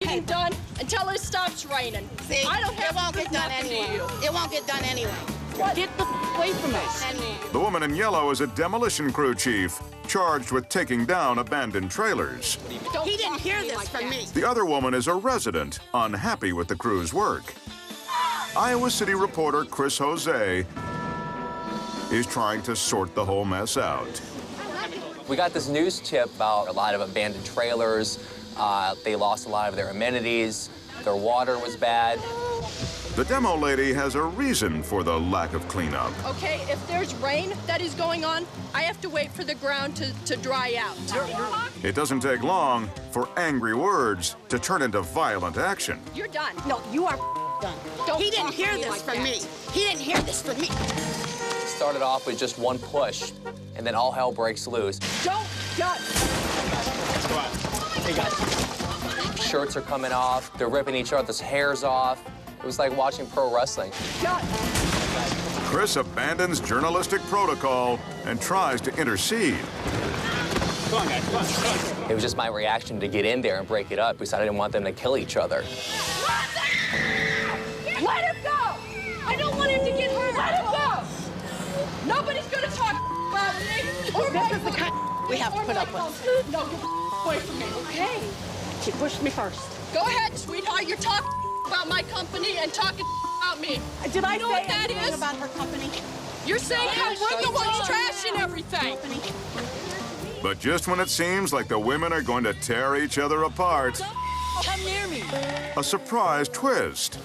getting done until it stops raining. See, I don't have it won't get done anyway. It won't get done anyway. Get the away from us. The woman in yellow is a demolition crew chief, charged with taking down abandoned trailers. He didn't hear this from me. The other woman is a resident, unhappy with the crew's work. Iowa City reporter Chris Jose is trying to sort the whole mess out. We got this news tip about a lot of abandoned trailers. They lost a lot of their amenities. Their water was bad. The demo lady has a reason for the lack of cleanup. Okay, if there's rain that is going on, I have to wait for the ground to dry out. It doesn't take long for angry words to turn into violent action. You're done. No, you are done. Don't He didn't talk to hear me this like from that. me. He didn't hear this from me. Started off with just one push, and then all hell breaks loose. Don't done. Shirts are coming off. They're ripping each other's hairs off. It was like watching pro wrestling. Done. Chris abandons journalistic protocol and tries to intercede. Come on, guys, come on, come on. It was just my reaction to get in there and break it up because I didn't want them to kill each other. Let him go! I don't want him to get hurt. Let him go! Nobody's gonna talk about me or This is the kind we have to put up with. No, get away from me, okay? She pushed me first. Go ahead, sweetheart. You're talking about my company and talking about me. Did I You know say what that anything is? about her company? You're saying how we're the ones trashing everything. But just when it seems like the women are going to tear each other apart, Come near me. a surprise twist.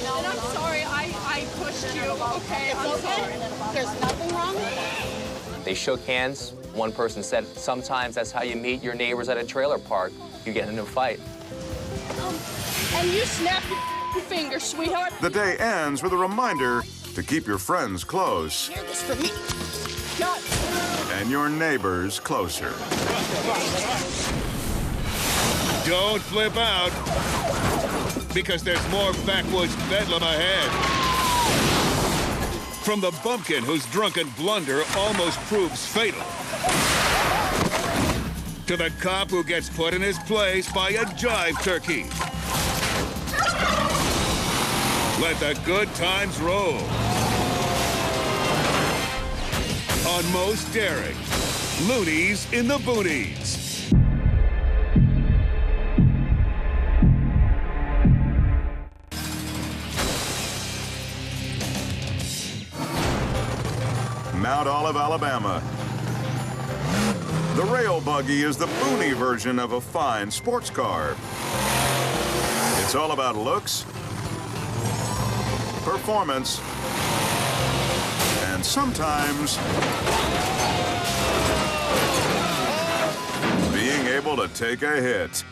And I'm sorry, I pushed you. Okay, I'm sorry. There's nothing wrong with that. They shook hands. One person said, sometimes that's how you meet your neighbors at a trailer park. You get into a fight. And you snap your fingers, sweetheart. The day ends with a reminder to keep your friends close Hear this from me. Done. and your neighbors closer. Don't flip out, because there's more backwoods bedlam ahead. From the bumpkin whose drunken blunder almost proves fatal, to the cop who gets put in his place by a jive turkey. Let the good times roll. On Most Daring, Loonies in the Boonies. Mount Olive, Alabama. The rail buggy is the boonie version of a fine sports car. It's all about looks, performance, and sometimes being able to take a hit.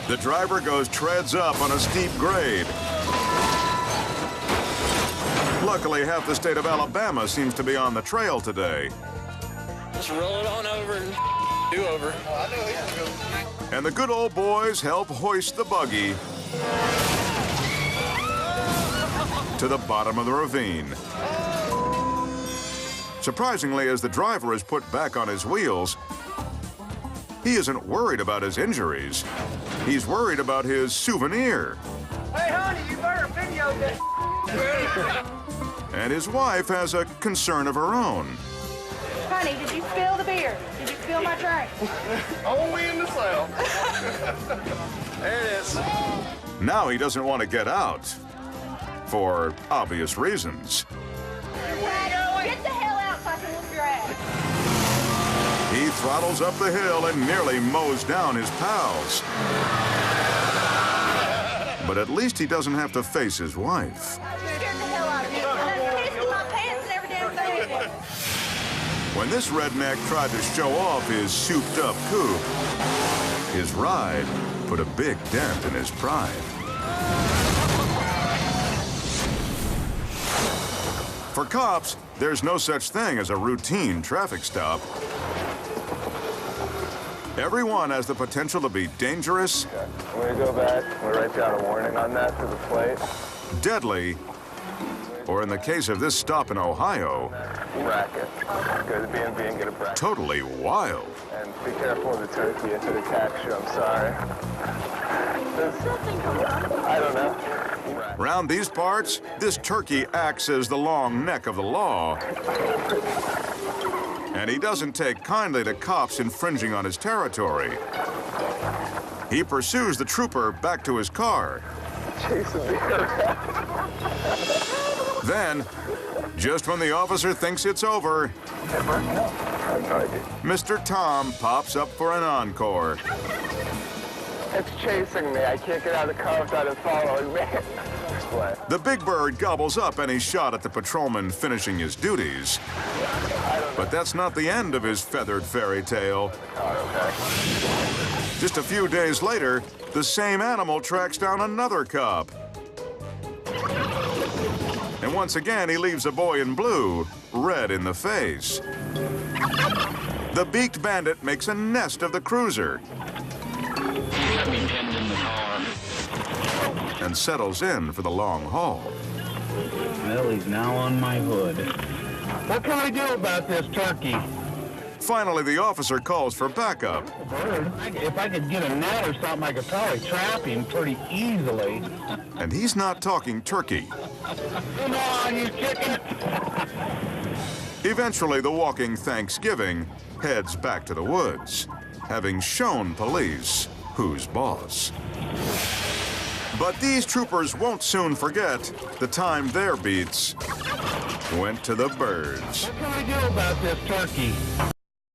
The driver goes treads up on a steep grade. Luckily, half the state of Alabama seems to be on the trail today. Just roll it on over and do over. And the good old boys help hoist the buggy to the bottom of the ravine. Surprisingly, as the driver is put back on his wheels, he isn't worried about his injuries. He's worried about his souvenir. Hey, honey, you better video this. And his wife has a concern of her own. Honey, did you spill the beer? Did you spill my drink? Only in the cell. There it is. Now he doesn't want to get out, for obvious reasons. Get the hell out so I can whoop your ass. He throttles up the hill and nearly mows down his pals. But at least he doesn't have to face his wife. You scared the hell out of me. I'm pissing my pants and every damn thing. When this redneck tried to show off his souped-up coupe, his ride put a big dent in his pride. For cops, there's no such thing as a routine traffic stop. Everyone has the potential to be dangerous, When we go back, we write down a warning on that to the plate. deadly, Or in the case of this stop in Ohio, Bracket. Go to the B&B and get a bracket. totally wild. And be careful of the turkey if it attacks you. I'm sorry. I don't know. Round these parts, this turkey acts as the long neck of the law. And he doesn't take kindly to cops infringing on his territory. He pursues the trooper back to his car. Chasing me around. Then, just when the officer thinks it's over, Mr. Tom pops up for an encore. It's chasing me. I can't get out of the car without it following me. The big bird gobbles up any shot at the patrolman finishing his duties. But that's not the end of his feathered fairy tale. Just a few days later, the same animal tracks down another cop. And once again, he leaves a boy in blue, red in the face. The beaked bandit makes a nest of the cruiser and settles in for the long haul. Well, he's now on my hood. What can I do about this turkey? Finally, the officer calls for backup. Bird. If I could get a net or something, I could probably trap him pretty easily. And he's not talking turkey. Come on, you chicken! Eventually, the walking Thanksgiving heads back to the woods, having shown police who's boss. But these troopers won't soon forget the time their beats went to the birds. What can I do about this turkey?